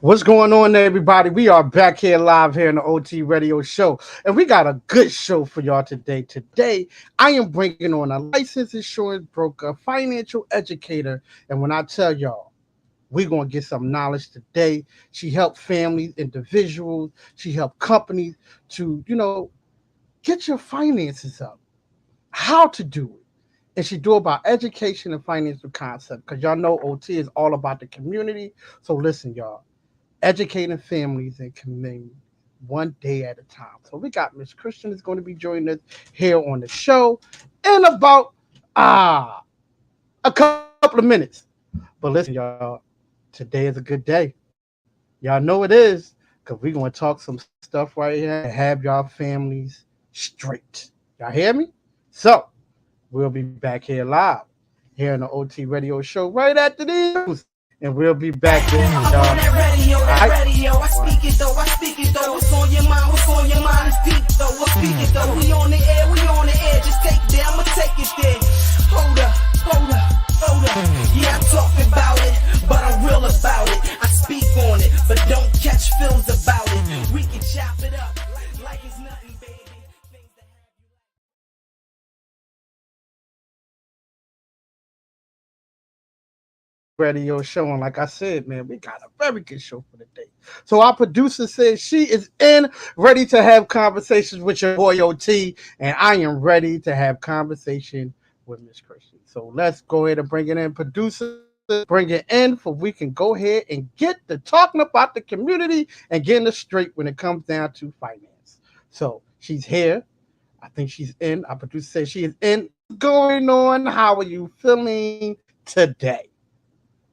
What's going on, everybody? We are back here live here in the OT Radio Show, and we got a good show for y'all today. Today, I am bringing on a licensed insurance broker, financial educator, and when I tell y'all, we're gonna get some knowledge today. She helped families, individuals. She helped companies to, get your finances up. How to do it, and she do about education and financial concept. Because y'all know OT is all about the community. So listen, y'all, educating families and communities one day at a time. So we got Miss Christian is going to be joining us here on the show in about a couple of minutes. But listen, y'all, today is a good day. Y'all know it is because we're going to talk some stuff right here and have y'all families straight. Y'all hear me? So we'll be back here live here on the OT Radio Show right after these. And we'll be back with I'm on y'all. that radio, All that right? radio. I speak it though, I speak it though. What's on your mind? What's on your mind is deep though. I speak it though. We on the air, we on the air. Just take it there, I'ma take it there. Hold up, hold up, hold up. Yeah, I talk about it, but I'm real about it. I speak on it, but don't catch films about it. We can chop it up like it's nothing, baby. Things that have you. Radio show. And like I said, man, we got a very good show for the day. So our producer says she is in, ready to have conversations with your boy OT, and I am ready to have conversation with Miss Christian. So let's go ahead and bring it in, producer. Bring it in for we can go ahead and get to talking about the community and getting it straight when it comes down to finance. So she's here. I think she's in. Our producer says she is in. What's going on? How are you feeling today?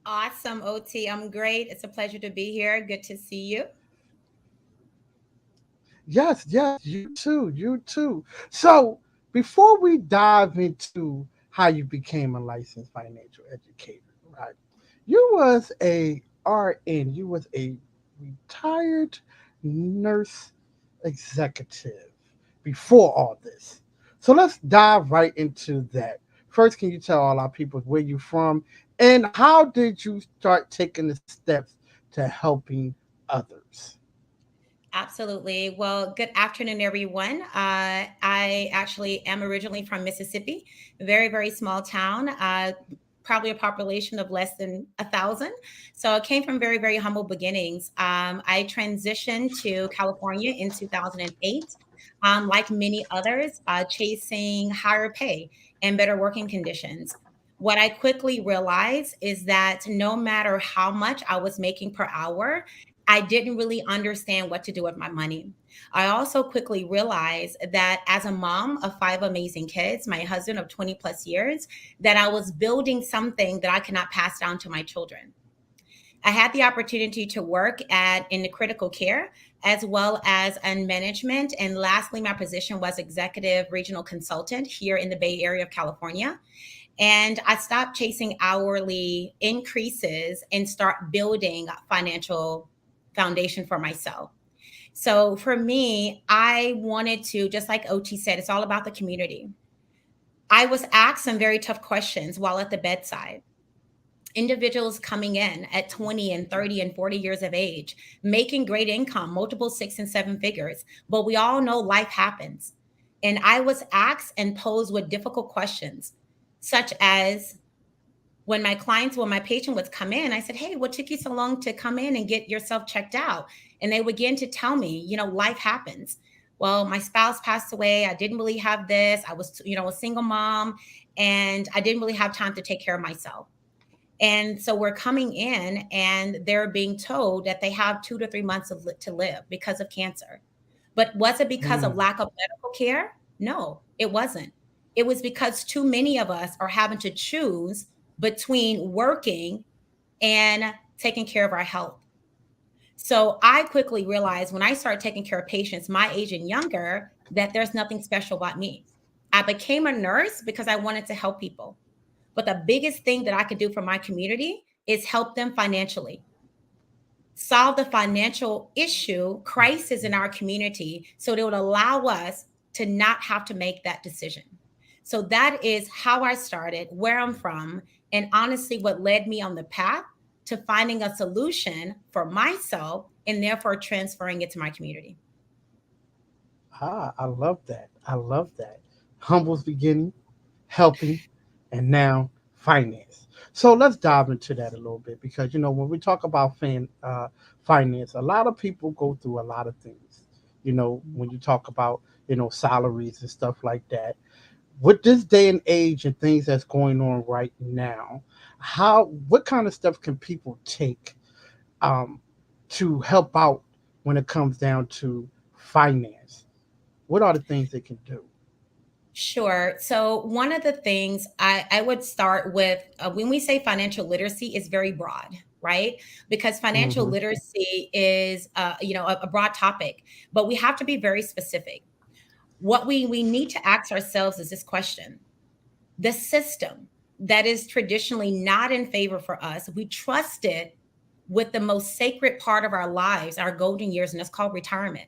Awesome, OT. I'm great. It's a pleasure to be here. Good to see you. Yes, yes, you too, you too. So before we dive into how you became a licensed financial educator, right? You was a RN, you was a retired nurse executive before all this. So let's dive right into that. First, can you tell all our people where you from and how did you start taking the steps to helping others? Absolutely. Well, good afternoon, everyone. I actually am originally from Mississippi, very, very small town. Probably a population of less than 1,000. So I came from very, very humble beginnings. I transitioned to California in 2008, like many others, chasing higher pay and better working conditions. What I quickly realized is that no matter how much I was making per hour, I didn't really understand what to do with my money. I also quickly realized that as a mom of five amazing kids, my husband of 20 plus years, that I was building something that I cannot pass down to my children. I had the opportunity to work in the critical care as well as in management. And lastly, my position was executive regional consultant here in the Bay Area of California. And I stopped chasing hourly increases and start building financial foundation for myself. So for me, I wanted to, just like OT said, it's all about the community. I was asked some very tough questions while at the bedside. Individuals coming in at 20 and 30 and 40 years of age, making great income, multiple six and seven figures. But we all know life happens. And I was asked and posed with difficult questions, such as when my patient would come in, I said, "Hey, what took you so long to come in and get yourself checked out?" And they begin to tell me, life happens. Well, my spouse passed away. I didn't really have this. I was, a single mom, and I didn't really have time to take care of myself. And so we're coming in and they're being told that they have 2 to 3 months to live because of cancer. But was it because of Mm, lack of medical care? No, it wasn't. It was because too many of us are having to choose between working and taking care of our health. So I quickly realized when I started taking care of patients my age and younger that there's nothing special about me. I became a nurse because I wanted to help people. But the biggest thing that I could do for my community is help them financially, solve the financial issue, crisis in our community, so it would allow us to not have to make that decision. So that is how I started, where I'm from, and honestly, what led me on the path to finding a solution for myself and therefore transferring it to my community. I love that. I love that. Humble's beginning, helping, and now finance. So let's dive into that a little bit because when we talk about finance, a lot of people go through a lot of things. When you talk about salaries and stuff like that. With this day and age and things that's going on right now, what kind of stuff can people take um, to help out when it comes down to finance? What are the things they can do? Sure. So one of the things I would start with when we say financial literacy is very broad, right? Because financial Hmm. literacy is, a broad topic, but we have to be very specific. What we need to ask ourselves is this question: the system that is traditionally not in favor for us, we trust it with the most sacred part of our lives, our golden years, and it's called retirement.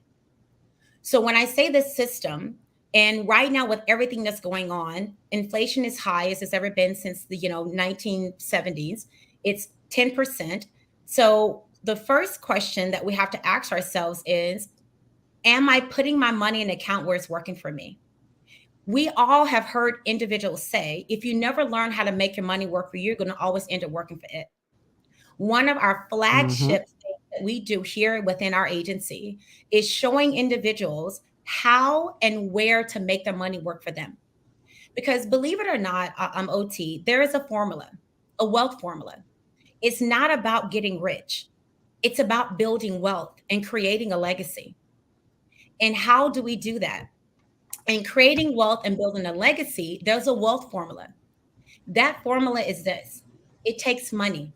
So when I say the system, and right now with everything that's going on, inflation is high as it's ever been since the 1970s. It's 10%. So the first question that we have to ask ourselves is, am I putting my money in an account where it's working for me? We all have heard individuals say, if you never learn how to make your money work for you, you're going to always end up working for it. One of our Hmm. flagship things that we do here within our agency is showing individuals how and where to make their money work for them. Because believe it or not, OT, there is a formula, a wealth formula. It's not about getting rich. It's about building wealth and creating a legacy. And how do we do that? In creating wealth and building a legacy, there's a wealth formula. That formula is this: it takes money.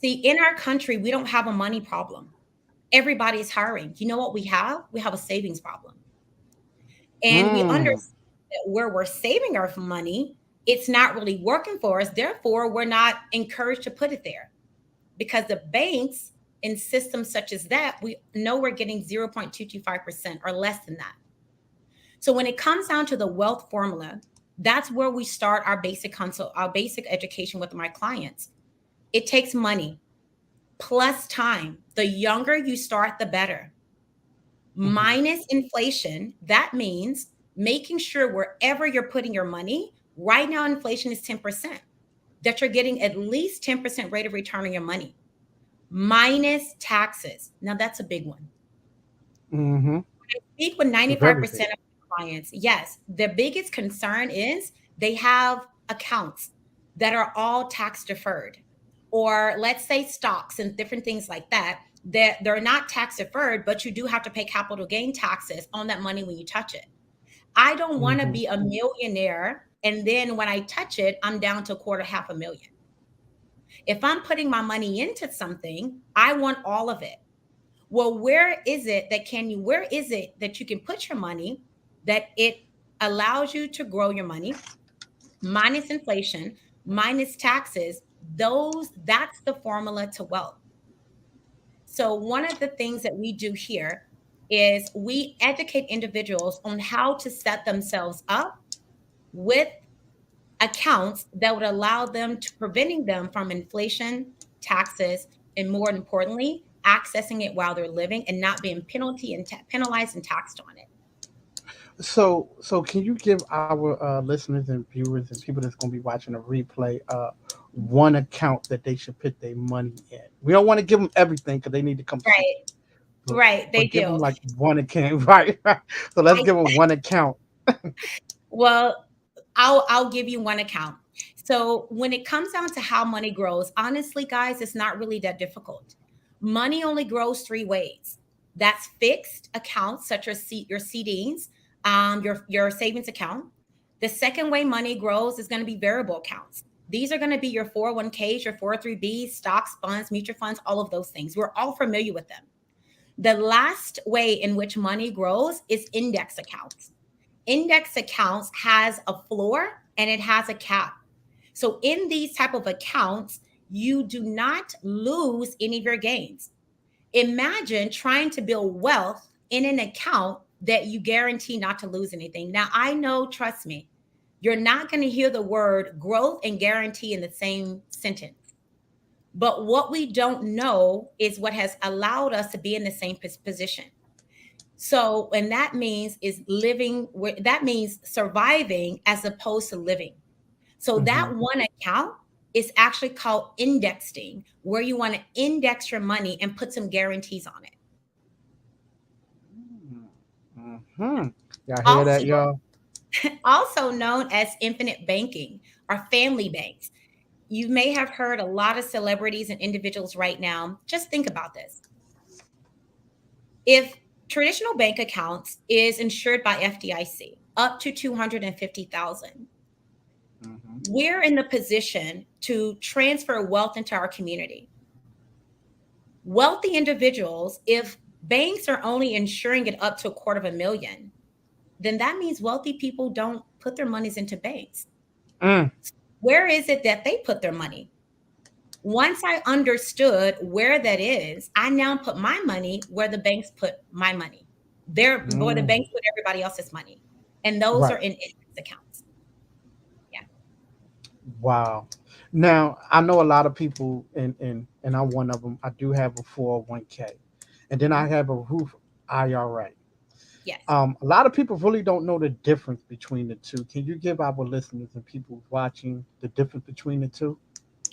See, in our country, we don't have a money problem. Everybody's hiring. You know what we have? We have a savings problem. And we Mm. understand that where we're saving our money, it's not really working for us. Therefore, we're not encouraged to put it there because the banks in systems such as that, we know we're getting 0.225% or less than that. So when it comes down to the wealth formula, that's where we start our basic education with my clients. It takes money plus time. The younger you start, the better. Mhm. Minus inflation, that means making sure wherever you're putting your money, right now inflation is 10%, that you're getting at least 10% rate of return on your money. Minus taxes. Now that's a big one. Mhm. Speak with Very big. 95% of clients. Yes, the biggest concern is they have accounts that are all tax deferred, or let's say stocks and different things like that, that they're not tax deferred, but you do have to pay capital gain taxes on that money when you touch it. I don't want to Mhm. be a millionaire and then when I touch it, I'm down to a quarter, half a million. If I'm putting my money into something, I want all of it. Well, where is it that you can put your money that it allows you to grow your money minus inflation, minus taxes? That's the formula to wealth. So one of the things that we do here is we educate individuals on how to set themselves up with accounts that would allow them to preventing them from inflation, taxes, and more importantly, accessing it while they're living and not being penalized and taxed on it. So can you give our listeners and viewers and people that's going to be watching a replay one account that they should put their money in? We don't want to give them everything because they need to come see Right, you, but right, they give them do. like one account, right? So let's I give them one account. well, I'll give you one account. So when it comes down to how money grows, honestly, guys, it's not really that difficult. Money only grows three ways. That's fixed accounts, such as your CDs, your savings account. The second way money grows is going to be variable accounts. These are going to be your 401ks, your 403bs, stocks, funds, mutual funds, all of those things. We're all familiar with them. The last way in which money grows is index accounts. Index accounts has a floor and it has a cap. So in these type of accounts, you do not lose any of your gains. Imagine trying to build wealth in an account that you guarantee not to lose anything. Now, I know, trust me, you're not going to hear the word growth and guarantee in the same sentence. But what we don't know is what has allowed us to be in the same position. So, and that means is living, that means surviving as opposed to living. So, that Mm-hmm. one account is actually called indexing, where you want to index your money and put some guarantees on it. Mm-hmm. Y'all hear Also, that, y'all? also known as infinite banking or family banks. You may have heard a lot of celebrities and individuals right now. Just think about this. If traditional bank accounts is insured by FDIC up to 250,000, Mm-hmm. we're in the position to transfer wealth into our community. Wealthy individuals, if banks are only insuring it up to a quarter of a million, then that means wealthy people don't put their monies into banks. Mm. Where is it that they put their money? Once I understood where that is, I now put my money where the banks put my money. Where the Mm. banks put everybody else's money. And those are Right. in index accounts. Yeah. Wow. Now I know a lot of people, and I'm one of them. I do have a 401k, and then I Mhm. have a roof IRA. Yes. A lot of people really don't know the difference between the two. Can you give our listeners and people watching the difference between the two?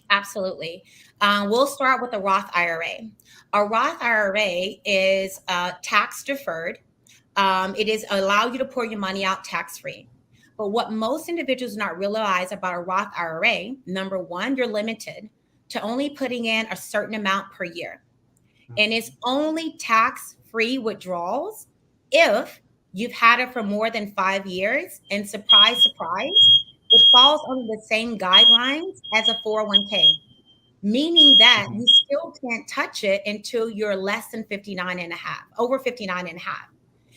Absolutely. We'll start with a Roth IRA. A Roth IRA is tax deferred. It is allow you to pour your money out tax free. But what most individuals do not realize about a Roth IRA, number one, you're limited to only putting in a certain amount per year. And it's only tax free withdrawals if you've had it for more than 5 years. And surprise, surprise, it falls under the same guidelines as a 401k, meaning that Mm-hmm. you still can't touch it until you're less than 59 and a half, over 59 and a half.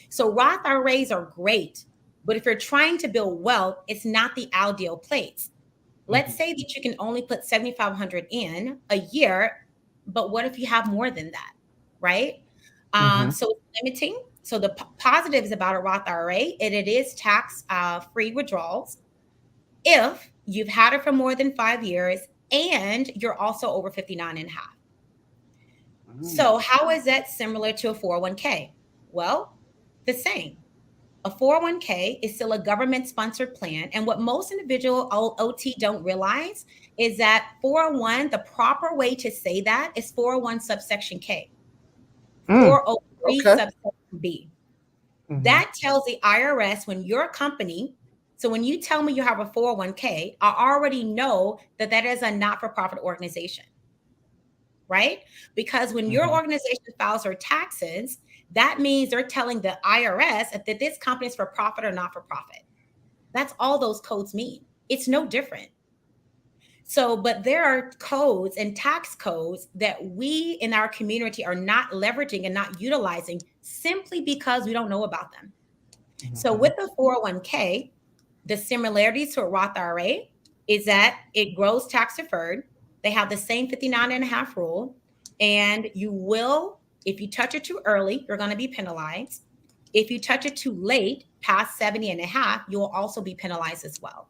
So Roth IRAs are great, but if you're trying to build wealth, it's not the ideal place. Mm-hmm. Let's say that you can only put 7,500 in a year, but what if you have more than that, right? Mm-hmm. So it's limiting. So the positives about a Roth IRA, it is tax free withdrawals if you've had it for more than 5 years and you're also over 59 and a half. Mm. So how is that similar to a 401k? Well, the same. A 401k is still a government sponsored plan. And what most individual OT don't realize is that 401, the proper way to say that is 401 subsection K, Mm. 403 Okay. subsection B. Mm-hmm. That tells the IRS when your company, so when you tell me you have a 401k, I already know that that is a not for profit organization, right? Because when your Mm-hmm. organization files their taxes, that means they're telling the IRS that this company is for profit or not for profit. That's all those codes mean. It's no different. So, but there are codes and tax codes that we in our community are not leveraging and not utilizing simply because we don't know about them. So, Mm-hmm. with the 401k, the similarities to a Roth IRA is that it grows tax deferred. They have the same 59 and a half rule. And you will, if you touch it too early, you're going to be penalized. If you touch it too late, past 70 and a half, you will also be penalized as well.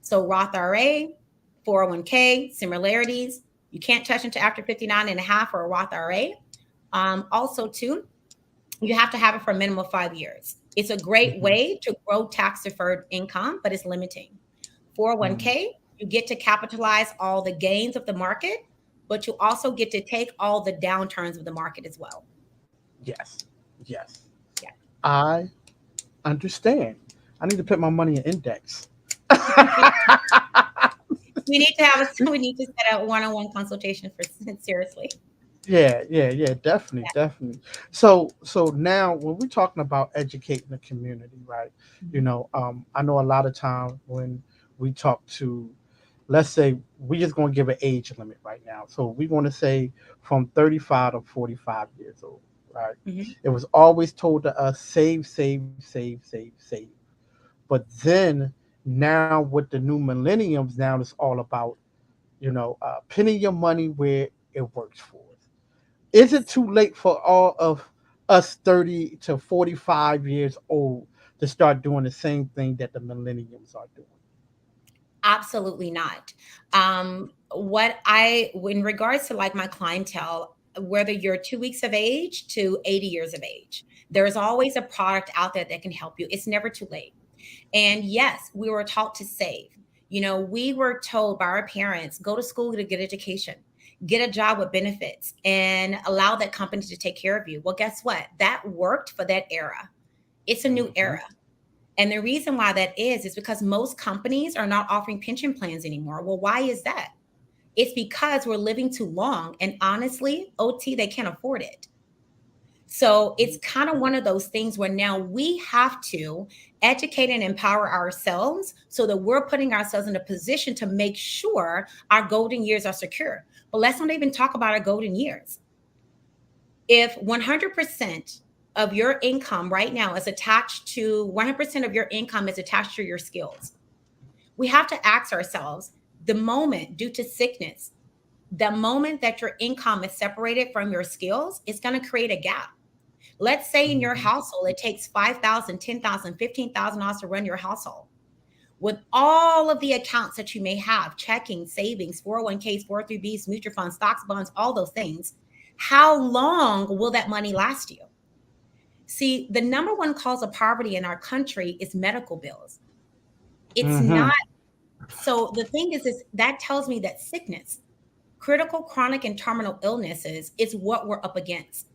So Roth IRA, 401k, similarities. You can't touch until after 59 and a half for a Roth IRA. Also, too, you have to have it for a minimum of 5 years. It's a great Mm-hmm. way to grow tax deferred income, but it's limiting. Mm. 401k, you get to capitalize all the gains of the market, but you also get to take all the downturns of the market as well. Yes. Yes. Yeah. I understand. I need to put my money in index. We need to have we need to set a one-on-one consultation for seriously. Yeah, yeah, yeah, definitely, Yeah. definitely. So now when we're talking about educating the community, right? Mhm. I know a lot of times when we talk to, let's say we just going to give an age limit right now. So we're going to say from 35 to 45 years old, right? Mhm. It was always told to us save, save, save, save, save. But then now with the new millenniums, now it's all about pinning your money where it works for us. Is it Yes. too late for all of us 30 to 45 years old to start doing the same thing that the millenniums are doing? Absolutely not. In regards to like my clientele, whether you're 2 weeks of age to 80 years of age, there's always a product out there that can help you. It's never too late. And yes, we were taught to save. We were told by our parents, go to school to get education, get a job with benefits, and allow that company to take care of you. Well, guess what? That worked for that era. It's a new Mhm. era. And the reason why that is because most companies are not offering pension plans anymore. Well, why is that? It's because we're living too long. And honestly, OT, they can't afford it. So it's kind of one of those things where now we have to educate and empower ourselves so that we're putting ourselves in a position to make sure our golden years are secure. But let's not even talk about our golden years. If 100% of your income right now is attached to 100% of your income is attached to your skills, we have to ask ourselves the moment due to sickness, the moment that your income is separated from your skills, it's going to create a gap. Let's say in your Mhm. household, it takes 5,000, 10,000, 15,000 dollars to run your household. With all of the accounts that you may have, checking, savings, 401ks, 403bs, mutual funds, stocks, bonds, all those things, how long will that money last you? See, the number one cause of poverty in our country is medical bills. It's Mhm. not. So the thing is that tells me that sickness, critical, chronic, and terminal illnesses is what we're up against.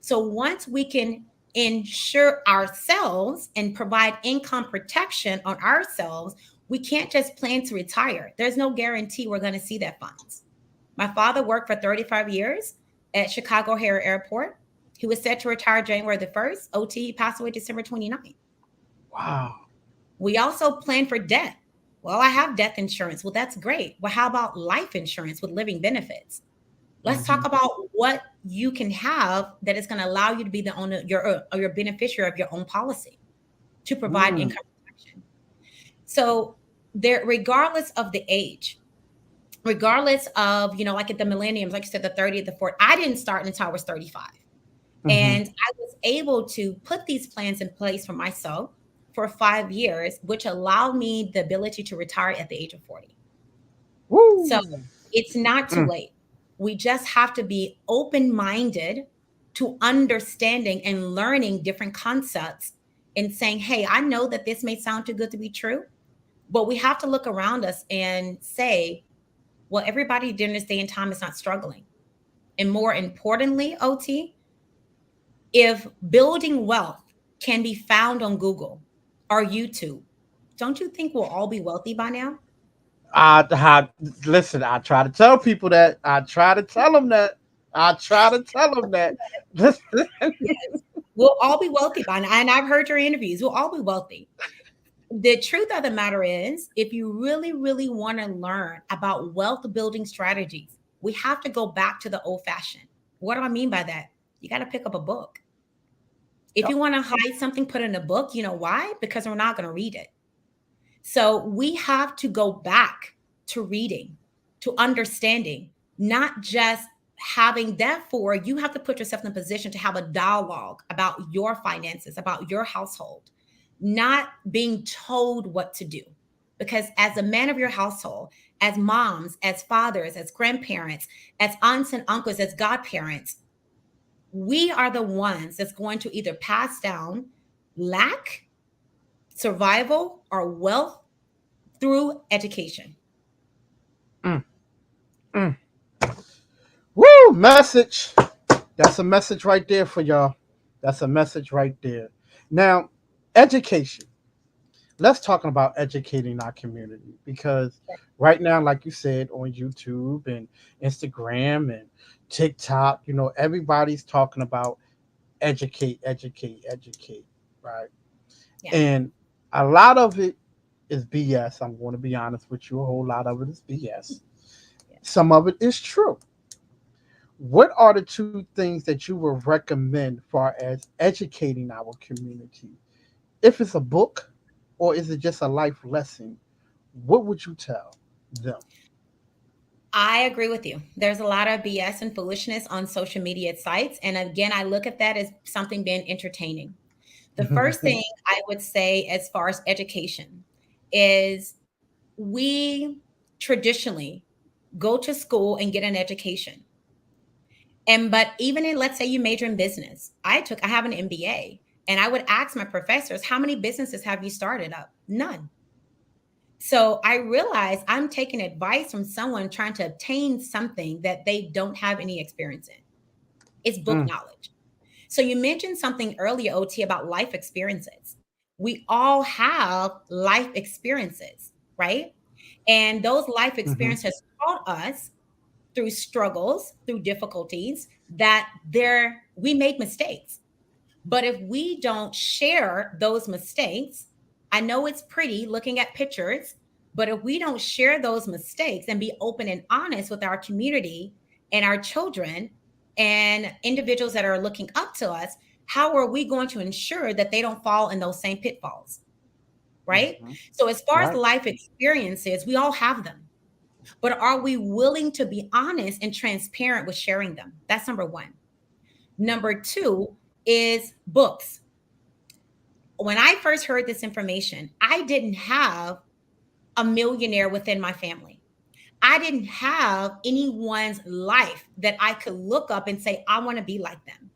So once we can insure ourselves and provide income protection on ourselves, we can't just plan to retire. There's no guarantee we're going to see that funds. My father worked for 35 years at Chicago O'Hare Airport. He was set to retire January the 1st. OT passed away December 29th. Wow. We also plan for death. Well, I have death insurance. Well, that's great. Well, how about life insurance with living benefits? Let's talk Mhm. about what you can have that is going to allow you to be the owner, your beneficiary of your own policy to provide Mm. income protection. So there, regardless of the age, regardless of, like at the millenniums, like you said, the 30, the 40, I didn't start until I was 35. Mhm. And I was able to put these plans in place for myself for 5 years, which allowed me the ability to retire at the age of 40. So Woo. it's not too Mm. late. We just have to be open minded to understanding and learning different concepts and saying, hey, I know that this may sound too good to be true, but we have to look around us and say, well, everybody during this day and time is not struggling. And more importantly, OT, if building wealth can be found on Google or YouTube, don't you think we'll all be wealthy by now? Listen, I try to tell people that. I try to tell them that. I try to tell them that. Listen. Yes. We'll all be wealthy by now. And I've heard your interviews. We'll all be wealthy. The truth of the matter is, if you really, really want to learn about wealth building strategies, we have to go back to the old fashioned. What do I mean by that? You got to pick up a book. If Yep. you want to hide something, put in a book. You know why? Because we're not going to read it. So we have to go back to reading, to understanding, not just having. Therefore, you have to put yourself in a position to have a dialogue about your finances, about your household, not being told what to do. Because as a man of your household, as moms, as fathers, as grandparents, as aunts and uncles, as godparents, we are the ones that's going to either pass down lack, survival, or wealth through education. Mm. Mm. Woo! Message. That's a message right there for y'all. That's a message right there. Now, education. Let's talk about educating our community because right now, like you said, on YouTube and Instagram and TikTok, everybody's talking about educate, educate, educate, right? Yeah. And a lot of it is BS. I'm going to be honest with you. A whole lot of it is BS. Yeah. Some of it is true. What are the two things that you would recommend far as educating our community? If it's a book or is it just a life lesson, what would you tell them? I agree with you. There's a lot of BS and foolishness on social media sites. And again, I look at that as something being entertaining. The first thing I would say, as far as education, is we traditionally go to school and get an education. But even in, let's say you major in business, I have an MBA, and I would ask my professors, how many businesses have you started up? None. So I realize I'm taking advice from someone trying to obtain something that they don't have any experience in. It's book knowledge. So you mentioned something earlier, OT, about life experiences. We all have life experiences, right? And those life experiences taught us through struggles, through difficulties, that we make mistakes. But if we don't share those mistakes, I know it's pretty looking at pictures, but if we don't share those mistakes and be open and honest with our community and our children and individuals that are looking up to us, how are we going to ensure that they don't fall in those same pitfalls? Right? So, as far as life experiences, we all have them. But are we willing to be honest and transparent with sharing them? That's number one. Number two is books. When I first heard this information, I didn't have a millionaire within my family. I didn't have anyone's life that I could look up and say, I want to be like them.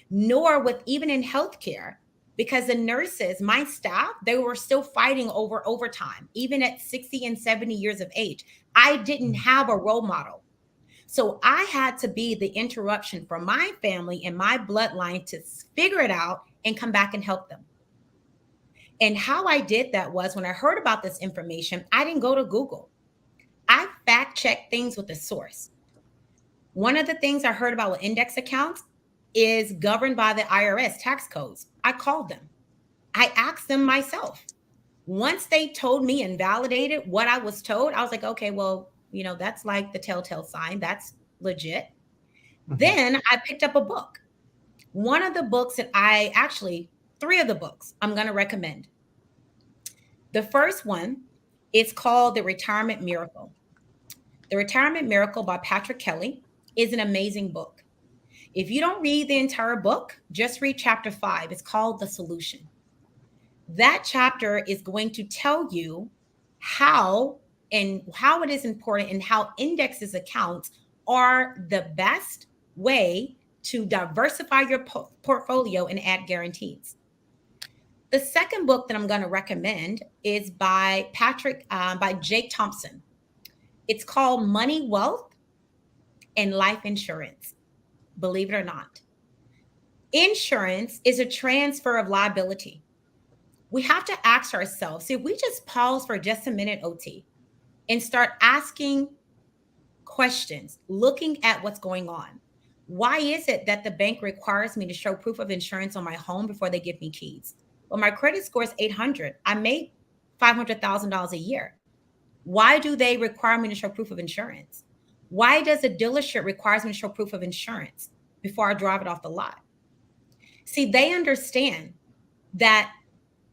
Nor with even in healthcare, because the nurses, my staff, they were still fighting over overtime, even at 60 and 70 years of age. I didn't have a role model. So I had to be the interruption for my family and my bloodline to figure it out and come back and help them. And how I did that was, when I heard about this information, I didn't go to Google. I fact checked things with the source. One of the things I heard about with index accounts is governed by the IRS tax codes. I called them. I asked them myself. Once they told me and validated what I was told, I was like, okay, well, that's like the telltale sign. That's legit. Then I picked up a book. One of the books that three of the books I'm going to recommend. The first one is called The Retirement Miracle. The Retirement Miracle by Patrick Kelly is an amazing book. If you don't read the entire book, just read chapter 5. It's called The Solution. That chapter is going to tell you how it is important and how indexes accounts are the best way to diversify your portfolio and add guarantees. The second book that I'm going to recommend is by Jake Thompson. It's called Money, Wealth, and Life Insurance. Believe it or not. Insurance is a transfer of liability. We have to ask ourselves, if we just pause for just a minute, OT, and start asking questions, looking at what's going on. Why is it that the bank requires me to show proof of insurance on my home before they give me keys? Well, my credit score is 800. I make $500,000 a year. Why do they require me to show proof of insurance? Why does a dealership require me to show proof of insurance before I drive it off the lot? See, they understand that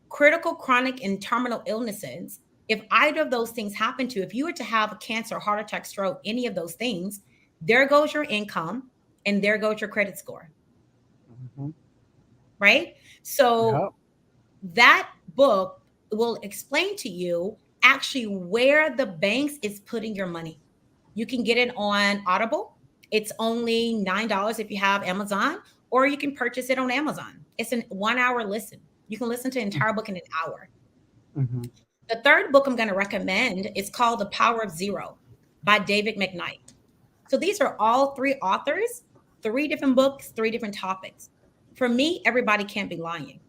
critical, chronic, and terminal illnesses, if either of those things happen to you, if you were to have a cancer, heart attack, stroke, any of those things, there goes your income and there goes your credit score. Right? So that book will explain to you actually where the banks is putting your money. You can get it on Audible. It's only $9 if you have Amazon, or you can purchase it on Amazon. It's a 1-hour listen. You can listen to the entire book in an hour. The third book I'm going to recommend is called The Power of Zero by David Mcknight. So these are all three authors, 3 different books, 3 different topics. For me, everybody can't be lying.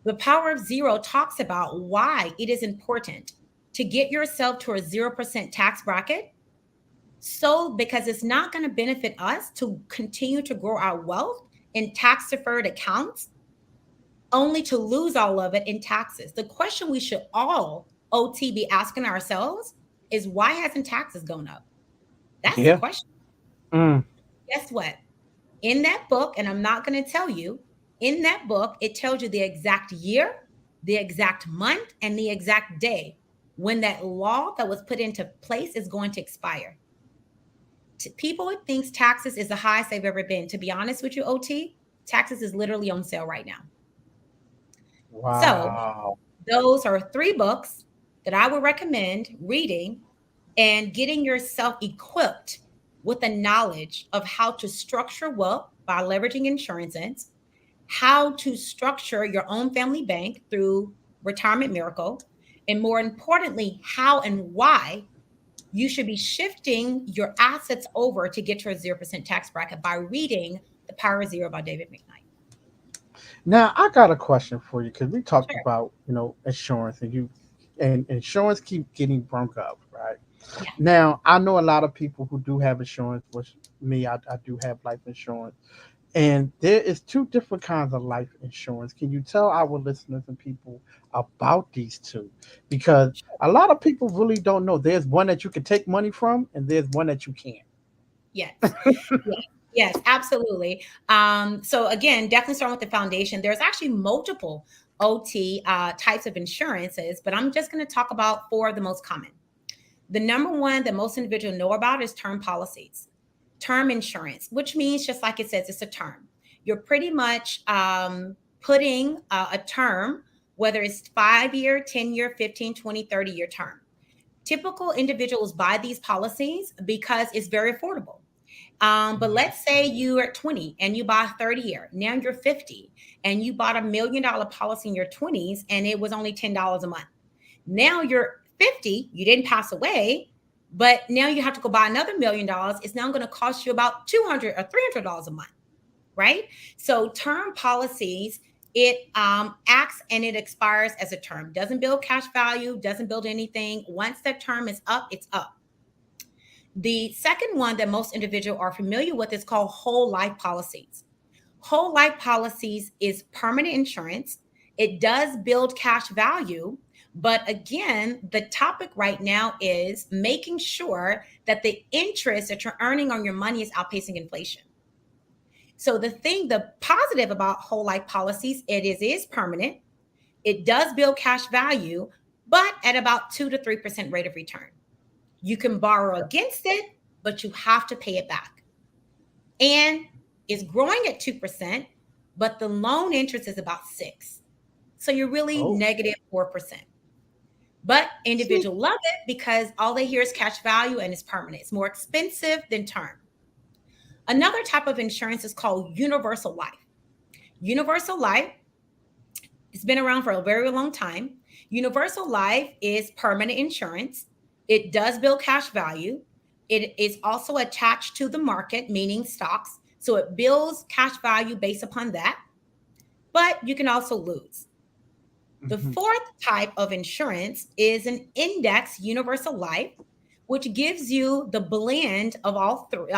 The Power of Zero talks about why it is important to get yourself to a 0% tax bracket. Because it's not going to benefit us to continue to grow our wealth in tax deferred accounts, only to lose all of it in taxes. The question we should all, OT, be asking ourselves is, why hasn't taxes gone up? That's the question. Guess what? In that book, and I'm not going to tell you, in that book, it tells you the exact year, the exact month, and the exact day when that law that was put into place is going to expire. People think taxes is the highest they've ever been. To be honest with you, OT, taxes is literally on sale right now. Wow. So those are 3 books that I would recommend reading and getting yourself equipped with the knowledge of how to structure wealth by leveraging insurances, how to structure your own family bank through Retirement Miracle, and more importantly, how and why you should be shifting your assets over to get to a 0% tax bracket by reading The Power of Zero by David Mcknight. Now I got a question for you because we talked Sure. about insurance and insurance keep getting broke up, right? Yeah. Now I know a lot of people who do have insurance, which me I do have life insurance, and there is two different kinds of life insurance. Can you tell our listeners and people about these two? Because a lot of people really don't know. There's one that you can take money from, and there's one that you can't. Yes. Yes. Yes, absolutely. So again, definitely starting with the foundation. There's actually multiple OT types of insurances, but I'm just going to talk about four of the most common. The number one that most individuals know about is term policies, term insurance, which means just like it says, it's a term. You're pretty much putting a term, whether it's 5 year, 10 year, 15, 20, 30 year term. Typical individuals buy these policies because it's very affordable. But let's say you are 20 and you buy 30 year. Now you're 50 and you bought $1 million policy in your 20s and it was only $10 a month. Now you're 50, you didn't pass away, but now you have to go buy another $1 million. It's now going to cost you about $200 or $300 a month, right? So term policies, it acts and it expires as a term. Doesn't build cash value, doesn't build anything. Once that term is up, it's up. The second one that most individuals are familiar with is called whole life policies. Whole life policies is permanent insurance. It does build cash value, but again, the topic right now is making sure that the interest that you're earning on your money is outpacing inflation. So the positive about whole life policies, it is permanent. It does build cash value, but at about 2 to 3% rate of return. You can borrow against it, but you have to pay it back. And it's growing at 2%, but the loan interest is about 6. So you're really Oh, negative 4%. But see, individuals love it because all they hear is cash value and it's permanent. It's more expensive than term. Another type of insurance is called universal life. Universal life has been around for a very long time. Universal life is permanent insurance. It does build cash value. It is also attached to the market, meaning stocks. So it builds cash value based upon that. But you can also lose. The mhm, fourth type of insurance is an index universal life, which gives you the blend of all three,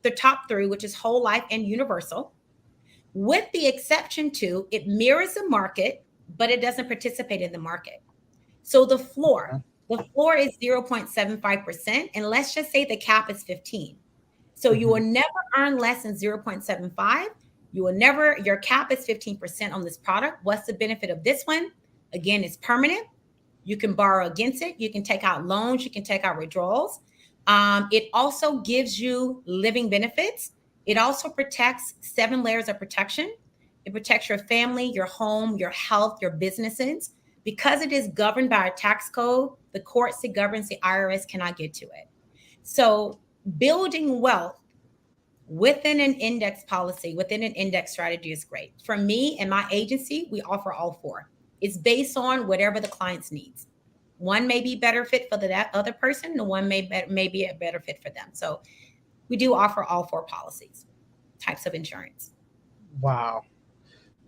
the top three, which is whole life and universal, with the exception to it mirrors the market, but it doesn't participate in the market. So okay, the floor is 0.75%, and let's just say the cap is 15. So you will mhm, never earn less than 0.75. You will never, your cap is 15% on this product. What's the benefit of this one? Again, it's permanent. You can borrow against it. You can take out loans. You can take out withdrawals. It also gives you living benefits. It also protects 7 layers of protection. It protects your family, your home, your health, your businesses. Because it is governed by a tax code, the courts that governs the IRS cannot get to it. So building wealth within an index policy, within an index strategy is great. For me and my agency, we offer all four. It's based on whatever the client's needs. One may be better fit for that other person, and one may be a better fit for them. So we do offer all four policies, types of insurance. wow.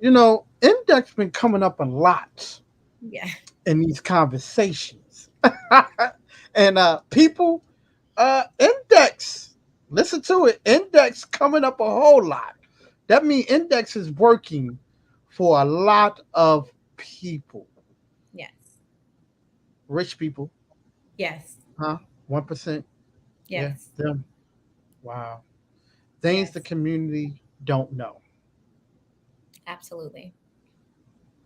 Index been coming up a lot Yeah. in these conversations, and people, index. Listen to it. Index coming up a whole lot. That means index is working for a lot of people, Yes. rich people, Yes. huh? 1%. Yeah, Yes. them. Wow. Things Yes. the community don't know. Absolutely.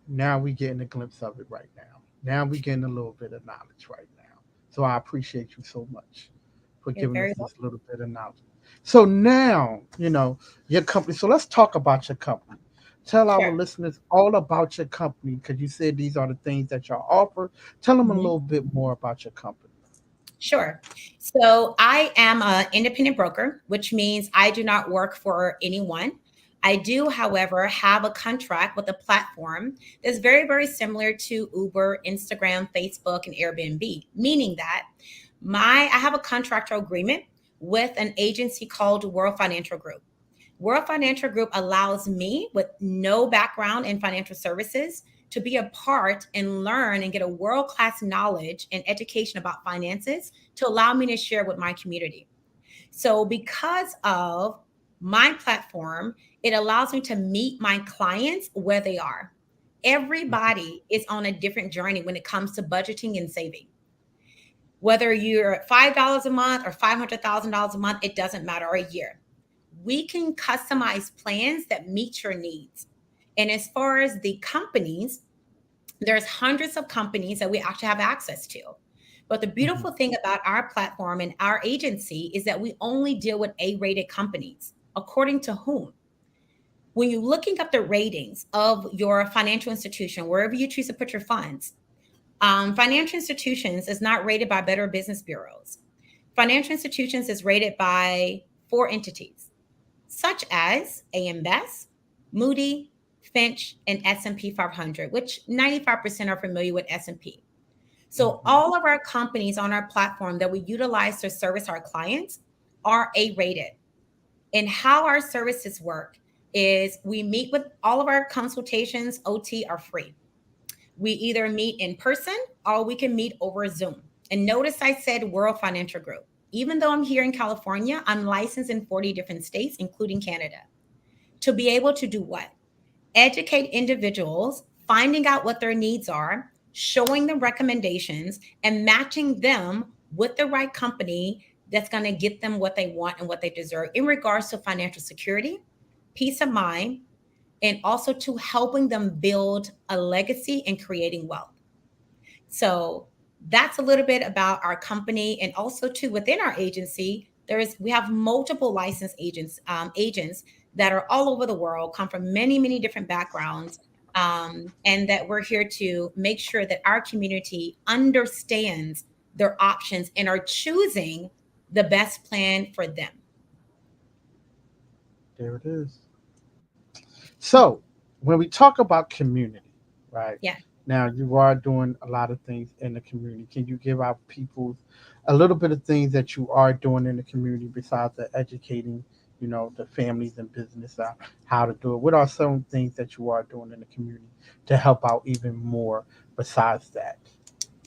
Now we getting a glimpse of it right now. Now we getting a little bit of knowledge right now. So I appreciate you so much for You're giving us very this little bit of knowledge. So now, your company. So let's talk about your company. Tell our Sure. listeners all about your company because you said these are the things that y'all offer. Tell them a Mhm. little bit more about your company. Sure. So I am an independent broker, which means I do not work for anyone. I do, however, have a contract with a platform that's very, very similar to Uber, Instagram, Facebook, and Airbnb, meaning that I have a contractual agreement with an agency called World Financial Group. World Financial Group allows me, with no background in financial services, to be a part and learn and get a world class knowledge and education about finances to allow me to share with my community. So, because of my platform, it allows me to meet my clients where they are. Mhm. Everybody is on a different journey when it comes to budgeting and saving. Whether you're at $5 a month or $500,000 a month, it doesn't matter, or a year. We can customize plans that meet your needs. And as far as the companies, there's hundreds of companies that we actually have access to. But the Mhm. beautiful thing about our platform and our agency is that we only deal with A-rated companies. According to whom? When you're looking up the ratings of your financial institution, wherever you choose to put your funds, financial institutions is not rated by Better Business Bureaus. Financial institutions is rated by four entities, such as AM Best, Moody, Finch, and S&P 500, which 95% are familiar with S&P. So Mhm. all of our companies on our platform that we utilize to service our clients are A-rated. And how our services work is we meet with all of our consultations, OT are free. We either meet in person or we can meet over Zoom. And notice I said World Financial Group. Even though I'm here in California, I'm licensed in 40 different states, including Canada, to be able to do what? Educate individuals, finding out what their needs are, showing them recommendations, and matching them with the right company that's going to get them what they want and what they deserve in regards to financial security, peace of mind, and also to helping them build a legacy and creating wealth. So that's a little bit about our company, and also too within our agency, we have multiple licensed agents that are all over the world, come from many many different backgrounds, and that we're here to make sure that our community understands their options and are choosing the best plan for them. There it is. So, when we talk about community, right? Yeah. Now, you are doing a lot of things in the community. Can you give our people a little bit of things that you are doing in the community besides the educating, the families and business how to do it? What are some things that you are doing in the community to help out even more besides that?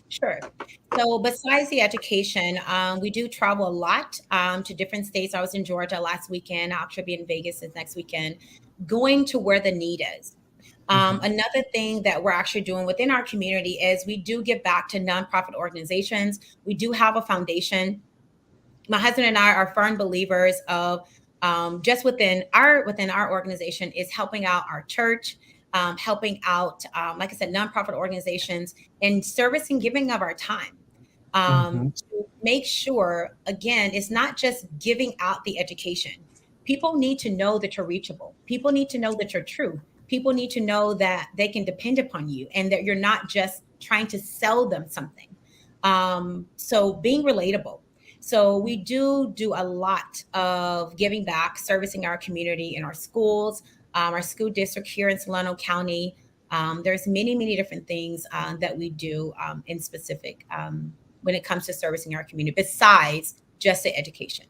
Sure. So besides the education, we do travel a lot to different states. I was in Georgia last weekend. I'll actually be in Vegas this next weekend, going to where the need is. Hmm. Another thing that we're actually doing within our community is we do give back to nonprofit organizations. We do have a foundation. My husband and I are firm believers of just within our organization is helping out our church, helping out, like I said, nonprofit organizations, and servicing, giving of our time, Hmm. to make sure, again, it's not just giving out the education. People need to know that you're reachable. People need to know that you're true. People need to know that they can depend upon you and that you're not just trying to sell them something. So being relatable. So we do a lot of giving back, servicing our community in our schools, our school district here in Solano County. There's many, many different things that we do in specific when it comes to servicing our community, besides just the education.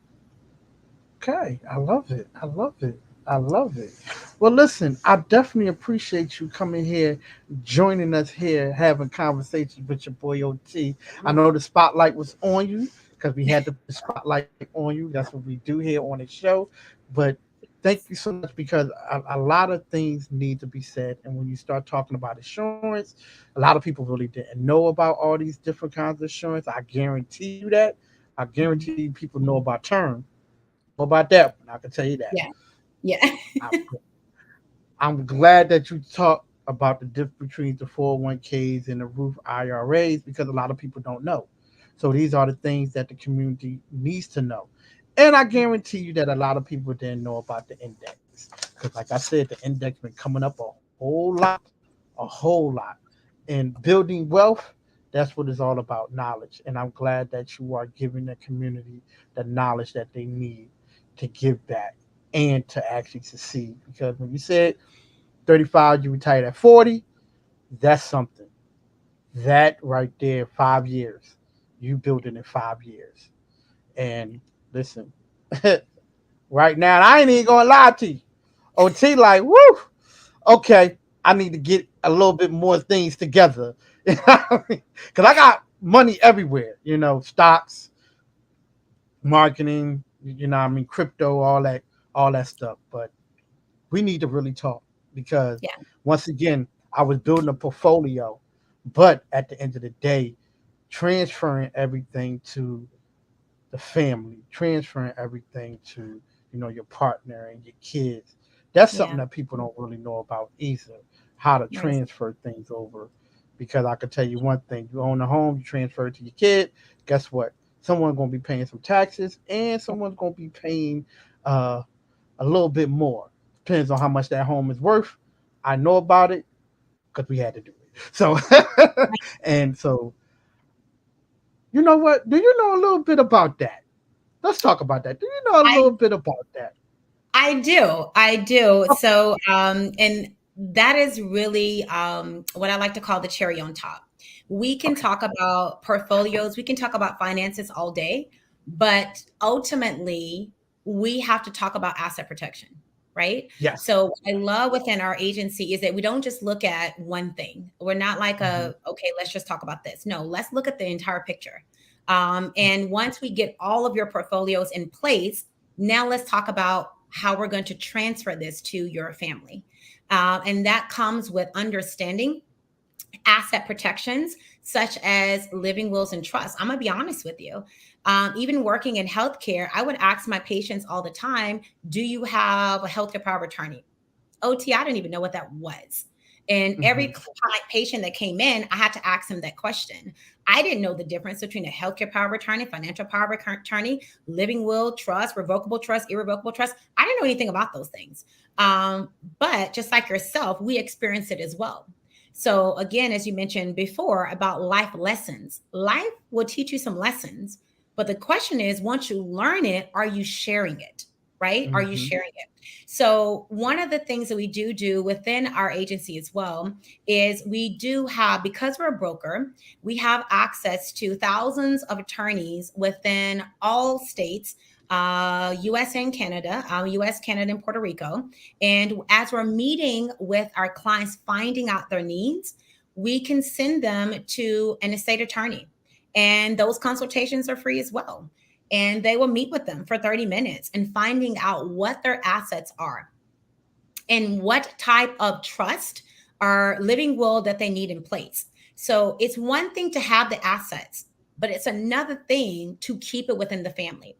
Okay, I love it. I love it. I love it. Well, listen, I definitely appreciate you coming here, joining us here, having conversations with your boy OT. I know the spotlight was on you because we had to put the spotlight on you. That's what we do here on the show. But thank you so much because a lot of things need to be said. And when you start talking about insurance, a lot of people really didn't know about all these different kinds of insurance. I guarantee you that. I Mhm. guarantee you people know about term. Know about that one. I can tell you that. Yeah, yeah. I'm, I'm glad that you talked about the difference between the 401ks and the roof IRAs because a lot of people don't know. So these are the things that the community needs to know. And I guarantee you that a lot of people didn't know about the index because because like I said, the index been coming up a whole lot. And building wealth, that's what it's all about, knowledge. And I'm glad that you are giving the community the knowledge that they need to give back and to actually succeed. Because when you said 35, you retired at 40, that's something. That right there, 5 years. You build it in 5 years. And listen, right now, I ain't even gonna lie to you. OT like, woo, okay, I need to get a little bit more things together. Because I got money everywhere, stocks, marketing, crypto, all that stuff. But we need to really talk because Yeah. once again, I was building a portfolio, but at the end of the day, transferring everything to the family, transferring everything to your partner and your kids. That's something Yeah. that people don't really know about either. How to Right. transfer things over, because I could tell you one thing: you own a home, you transfer it to your kid. Guess what? Someone's gonna be paying some taxes, and someone's gonna be paying uh, a little bit more. Depends on how much that home is worth. I know about it because we had to do it. So, and so, you know what? Do you know a little bit about that? Let's talk about that. Do you know a I little bit about that? I do. I do. Oh, So, and that is really what I like to call the cherry on top. We can okay. talk about portfolios, we can talk about finances all day, but ultimately, we have to talk about asset protection, right? Yes. So, what I love within our agency is that we don't just look at one thing. We're not like Hmm. okay, let's just talk about this. No, let's look at the entire picture. And once we get all of your portfolios in place, now let's talk about how we're going to transfer this to your family. And that comes with understanding asset protections such as living wills and trusts. I'm going to be honest with you. Even working in healthcare, I would ask my patients all the time, do you have a healthcare power of attorney? OT, I didn't even know what that was. And every Hmm. patient that came in, I had to ask them that question. I didn't know the difference between a healthcare power of attorney, financial power of attorney, living will, trust, revocable trust, irrevocable trust. I didn't know anything about those things. But just like yourself, we experience it as well. So, again, as you mentioned before about life lessons, life will teach you some lessons. But the question is, once you learn it, are you sharing it? Right? Are you Hmm. sharing it? So, one of the things that we do within our agency as well is we do have, because we're a broker, we have access to thousands of attorneys within all states, US and Canada, US, Canada, and Puerto Rico. And as we're meeting with our clients, finding out their needs, we can send them to an estate attorney. And those consultations are free as well, and they will meet with them for 30 minutes and finding out what their assets are and what type of trust or living will that they need in place. So it's one thing to have the assets, but it's another thing to keep it within the family.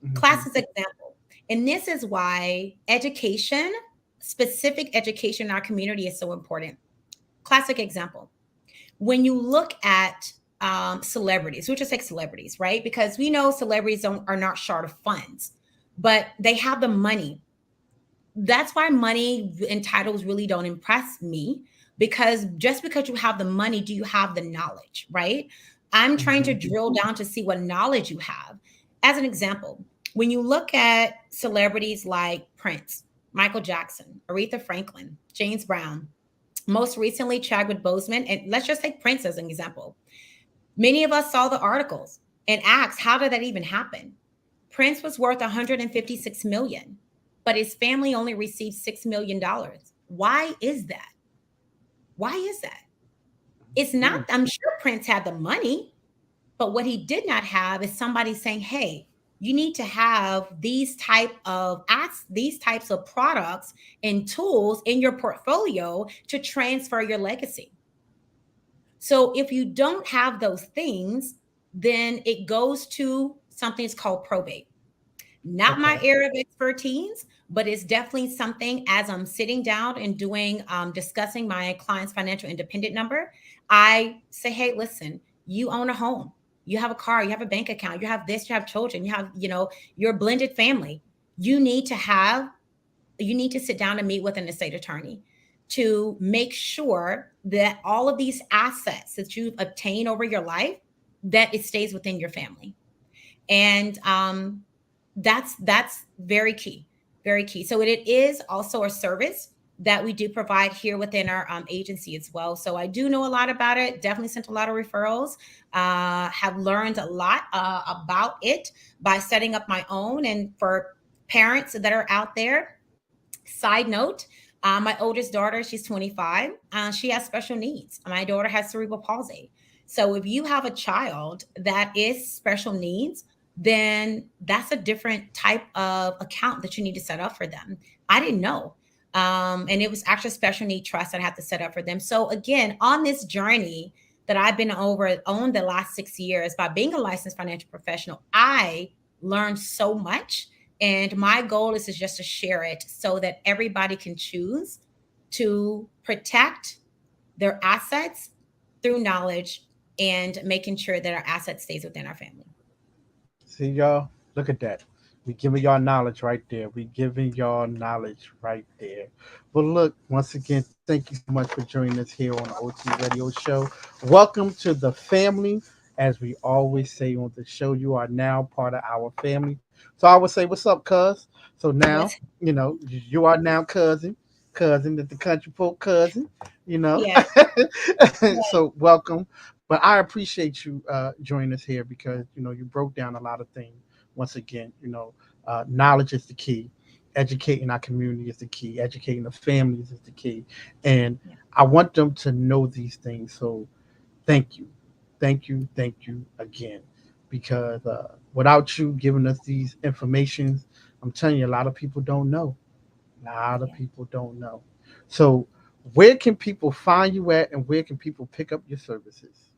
Hmm. Classic example. And this is why education, specific education in our community is so important. Classic example. When you look at celebrities, we just take celebrities, right? Because we know celebrities are not short of funds, but they have the money. That's why money and titles really don't impress me, because just because you have the money, do you have the knowledge, right? I'm trying to Hmm. drill down to see what knowledge you have. As an example, when you look at celebrities like Prince, Michael Jackson, Aretha Franklin, James Brown, most recently Chadwick Boseman, and let's just take Prince as an example. Many of us saw the articles and asked, how did that even happen? Prince was worth 156 million, but his family only received $6 million. Why is that? Why is that? It's not, Hmm. I'm sure Prince had the money, but what he did not have is somebody saying, hey, you need to have these types of products and tools in your portfolio to transfer your legacy. So if you don't have those things, then it goes to something that's called probate. Not my Okay. area of expertise, but it's definitely something as I'm sitting down and doing, discussing my client's financial independent number. I say, hey, listen, you own a home, you have a car, you have a bank account, you have this, you have children, you have, your blended family. You need to have you need to sit down and meet with an estate attorney to make sure that all of these assets that you've obtained over your life, that it stays within your family. And that's very key, very key. So it is also a service that we do provide here within our agency as well. So I do know a lot about it. Definitely sent a lot of referrals. Have learned a lot about it by setting up my own. And for parents that are out there, side note, my oldest daughter, she's 25. She has special needs. My daughter has cerebral palsy. So if you have a child that is special needs, then that's a different type of account that you need to set up for them. I didn't know. And it was actually a special need trust that I had to set up for them. So again, on this journey that I've been on the last 6 years by being a licensed financial professional, I learned so much. And my goal is just to share it so that everybody can choose to protect their assets through knowledge and making sure that our asset stays within our family. See y'all, look at that. We giving y'all knowledge right there. We giving y'all knowledge right there. But look, once again, thank you so much for joining us here on the OT Radio Show. Welcome to the family. As we always say on the show, you are now part of our family. So I would say, what's up, cuz? So now, Yes. you are now cousin that the country folk cousin, you know. Yes. So welcome. But I appreciate you joining us here because you broke down a lot of things. Once again, knowledge is the key. Educating our community is the key. Educating the families is the key. And Yeah. I want them to know these things. So thank you, thank you again. Because without you giving us these informations, I'm telling you, a lot of people don't know. A lot of Yeah. people don't know. So where can people find you at, and where can people pick up your services?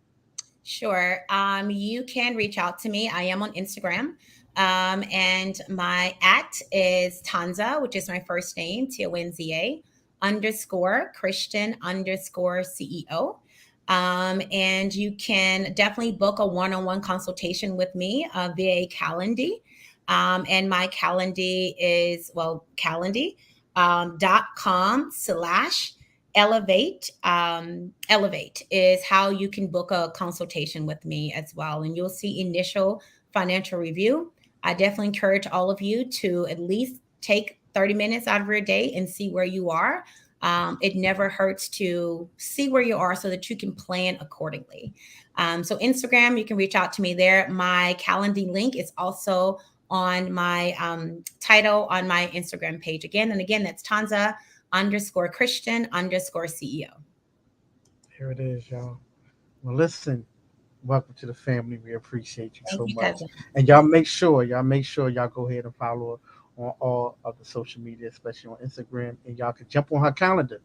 Sure. You can reach out to me. I am on Instagram. And my at is Tonza, which is my first name, Tonza underscore Christian underscore CEO. And you can definitely book a one-on-one consultation with me via Calendly. And my Calendly is, well, Calendly .com/. Elevate is how you can book a consultation with me as well, and you'll see initial financial review. I definitely encourage all of you to at least take 30 minutes out of your day and see where you are. It never hurts to see where you are so that you can plan accordingly. So Instagram, you can reach out to me there. My calendar link is also on my title on my Instagram page again. And again, that's Tanza underscore Christian underscore CEO. Here it is, y'all. Well, listen, welcome to the family. We appreciate you Thank so you, much. cousin. And y'all make sure y'all go ahead and follow her on all of the social media, especially on Instagram. And y'all can jump on her calendar,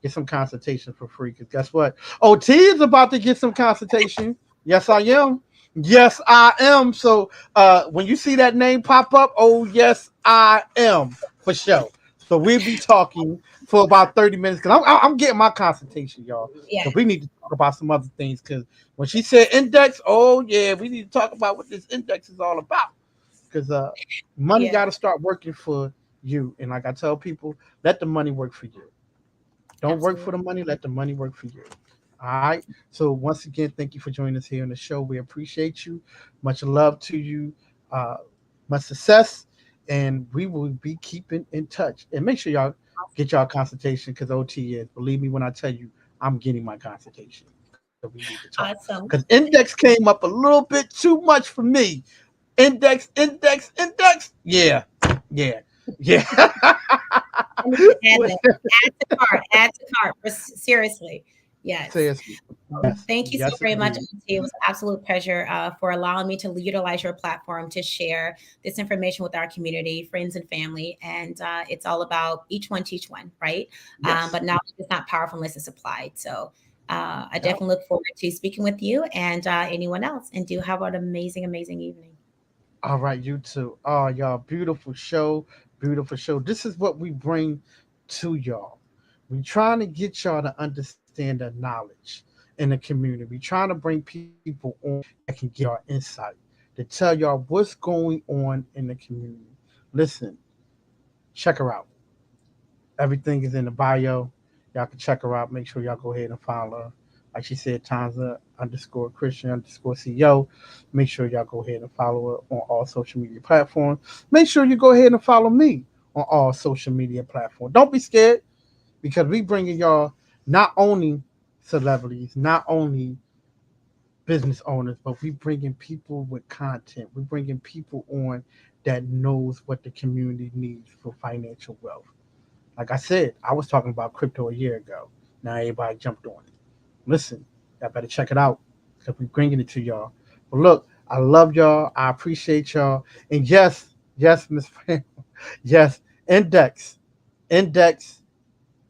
get some consultation for free. Because guess what? OT is about to get some consultation. Yes, I am. Yes, I am. So when you see that name pop up, oh yes, I am for sure. So we'll be talking for about 30 minutes because I'm getting my consultation, y'all. Yeah, Because we need to talk about some other things. Because when she said index, oh yeah, we need to talk about what this index is all about. Because money yeah, got to start working for you. And like I tell people, let the money work for you. Don't work for absolutely. the money, let the money work for you. All right. So once again, thank you for joining us here on the show. We appreciate you. Much love to you. Uh, much success. And we will be keeping in touch. And make sure y'all get y'all consultation because OT is. Believe me when I tell you, I'm getting my consultation because we need to talk. Because Awesome. index came up a little bit too much for me. Index. Yeah. Yeah. Yeah. I need to add that. Add to cart. Add to cart. Seriously. Yes. Seriously. Yes. Thank you so Yes, very much, indeed. Auntie. It was an absolute pleasure for allowing me to utilize your platform to share this information with our community, friends, and family. And it's all about each one teach one, right? Yes. But knowledge is not powerful unless it's applied. So I Yep. definitely look forward to speaking with you and anyone else. And do have an amazing, amazing evening. All right, you too. Oh, y'all, beautiful show. Beautiful show. This is what we bring to y'all. We trying to get y'all to understand the knowledge in the community. We trying to bring people on that can give y'all insight, to tell y'all what's going on in the community. Listen, check her out. Everything is in the bio. Y'all can check her out. Make sure y'all go ahead and follow her. Like she said, Tonza underscore Christian underscore CEO. Make sure y'all go ahead and follow her on all social media platforms. Make sure you go ahead and follow me on all social media platforms. Don't be scared because we bringing y'all not only celebrities, not only business owners, but we bringing people with content. We bringing people on that knows what the community needs for financial wealth. Like I said, I was talking about crypto a year ago. Now everybody jumped on it. Listen, y'all better check it out because we're bringing it to y'all. But look, I love y'all. I appreciate y'all. And yes, yes, Miss Fran, yes, index, index,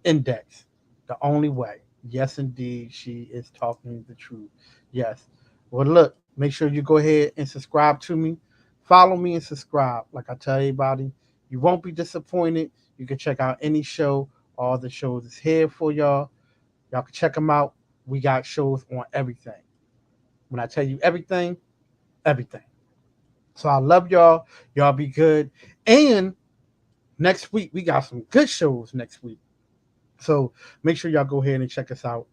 index. The only way. Yes, indeed, she is talking the truth. Yes. Well, look, make sure you go ahead and subscribe to me. Follow me and subscribe. Like I tell everybody, you won't be disappointed. You can check out any show. All the shows is here for y'all. Y'all can check them out. We got shows on everything. When I tell you everything, everything. So I love y'all. Y'all be good. And next week, we got some good shows next week. So make sure y'all go ahead and check us out.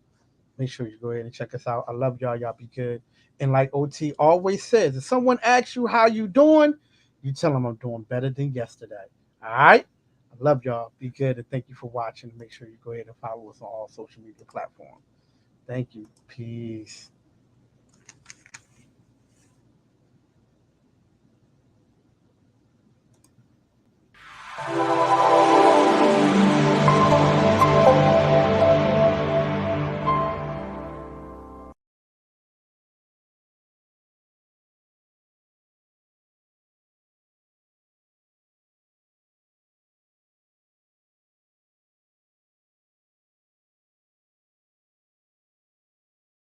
Make sure you go ahead and check us out. I love y'all. Y'all be good. And like OT always says, if someone asks you how you doing, you tell them I'm doing better than yesterday. All right? I love y'all. Be good and thank you for watching. Make sure you go ahead and follow us on all social media platforms. Thank you. Peace.